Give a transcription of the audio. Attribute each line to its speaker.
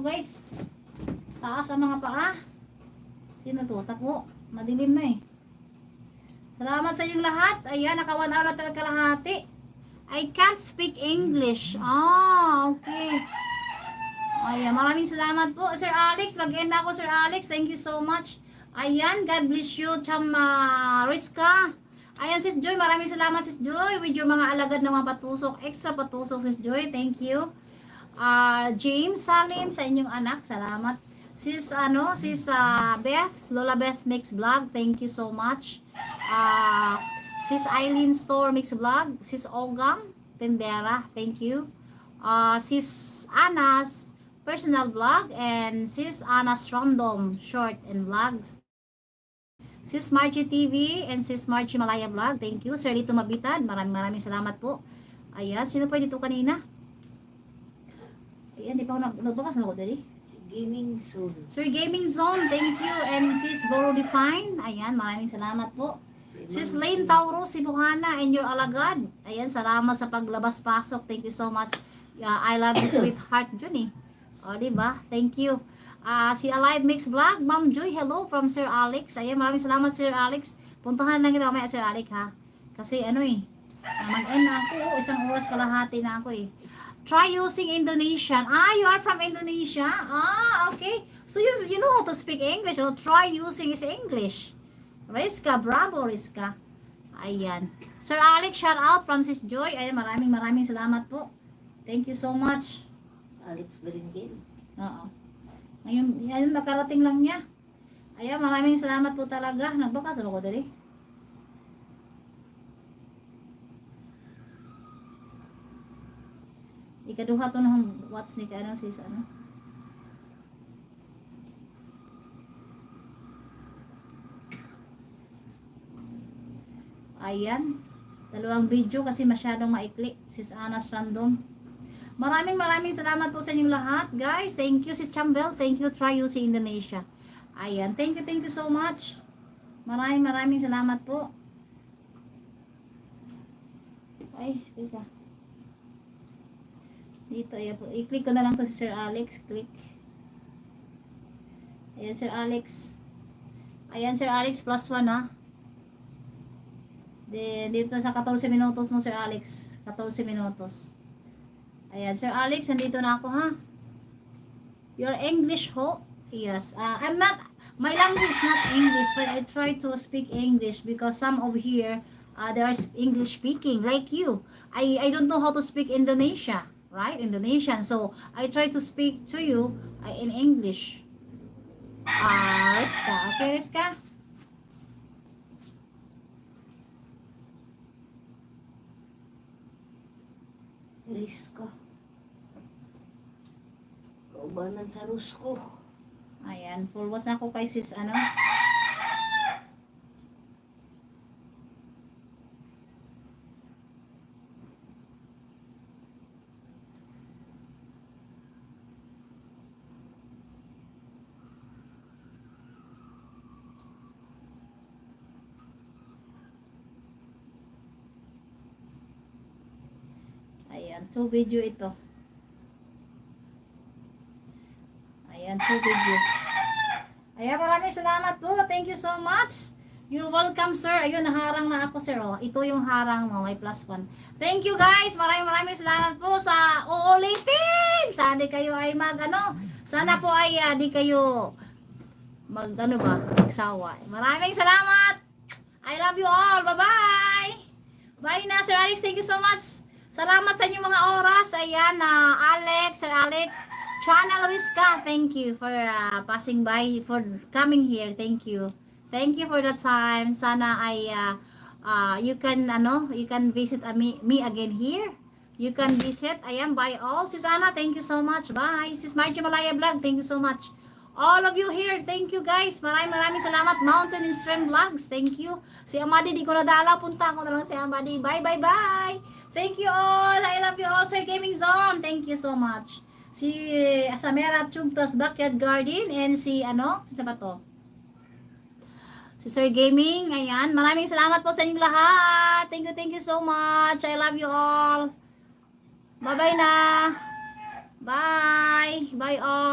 Speaker 1: guys. Taas ang mga paa. Sino to? Tako. Madilim na eh. Salamat sa inyong lahat. Ayan, naka 1 hour na talaga kalahati. I can't speak English. Okay. Ayan, maraming salamat po. Sir Alex, mag-end na ako, Sir Alex. Thank you so much. Ayan, God bless you, Cham Rizka. Ayan, Sis Joy, maraming salamat, Sis Joy. With your mga alagad na mga patusok. Extra patusok, Sis Joy. Thank you. James Salim, sa inyong anak. Salamat. Sis Beth, Lola Beth Mix Vlog, thank you so much. Sis Eileen Store Mix Vlog, Sis Ogang Tendera, thank you. Sis Anas Personal Vlog, and Sis Anas Random Short and Vlogs. Sis Margie TV and Sis Margie Malaya Vlog, thank you. Sir Lito Mabitan, maraming salamat po. Ayan, sino pa dito kanina? Ayan, di pa ako nagbukas na ako dali.
Speaker 2: Gaming Zone.
Speaker 1: Sir Gaming Zone, thank you. And Sis Boro Define, ayan, maraming salamat po. Sis Lane Tauro, Sibuhana, and your alagad. Ayan, salamat sa paglabas-pasok. Thank you so much. I love you, sweetheart, Juni. O, diba? Thank you. Si Alive Mix Vlog, Ma'am Joy, hello from Sir Alex. Ayan, maraming salamat, Sir Alex. Puntahan lang kita mamaya, Sir Alex, ha? Kasi ano eh, mag-end na ako. Isang oras kalahati na ako eh. Try using Indonesian. You are from Indonesia? Okay. So you know how to speak English. So try using is English. Rizka, bravo Rizka. Ayan. Sir Alex, shout out from Sis Joy. Ayan, maraming salamat po. Thank you so much.
Speaker 2: Alex Beringin.
Speaker 1: Oo. Ngayon, yan, nakarating lang niya. Ayan, maraming salamat po talaga. Nagbakas ako dali. Ikaduha to ng what's ni ano sis ano. Ayan. Dalawang video kasi masyadong maikli. Sis Anas Random. Maraming salamat po sa inyong lahat. Guys, thank you Sis Chambel. Thank you Try UC Indonesia. Ayan. Thank you so much. Maraming salamat po. Ay, teka. Dito, i-click ko na lang to si Sir Alex. Click. Ayan, Sir Alex. Ayan, Sir Alex, +1 ha. Dito sa 14 minutos mo, Sir Alex. 14 minutos. Ayan, Sir Alex, nandito na ako ha. Your English ho? Yes. I'm not, my language is not English, but I try to speak English because some of here, they are English speaking, like you. I don't know how to speak Indonesia. Right? Indonesian. So, I try to speak to you in English. Rizka. Okay, Rizka?
Speaker 2: Rizka. Kaubanan sa Rusko.
Speaker 1: Ayan. Full was na ako kay sis, ano? Ayan, 2 video ito. Ayan, 2 video. Ayan, maraming salamat po. Thank you so much. You're welcome, sir. Ayun, naharang na ako, sir. Oh. Ito yung harang mo, may +1. Thank you, guys. Maraming salamat po sa uulitin. Sana di kayo ay sana po ay di kayo magsawa. Maraming salamat. I love you all. Bye-bye. Bye na, Sir Alex. Thank you so much. Salamat sa inyong mga oras. Ayan, Alex, Sir Alex, Channel Rizka, thank you for passing by, for coming here. Thank you. Thank you for the time. Sana ay you can visit me again here. You can visit. Ayan, bye all. Sis Ana, thank you so much. Bye. Sis Margie Malaya Vlog, thank you so much. All of you here, thank you guys. Maraming salamat. Mountain and Strength Vlogs, thank you. Si Amadi, di ko nadala. Punta ko na lang si Amadi. Bye. Thank you all. I love you all, Sir Gaming Zone. Thank you so much. Si Asamera Chugtas Backyard Garden and si ba to? Si Sir Gaming. Ayan. Maraming salamat po sa inyong lahat. Thank you so much. I love you all. Bye-bye na. Bye all.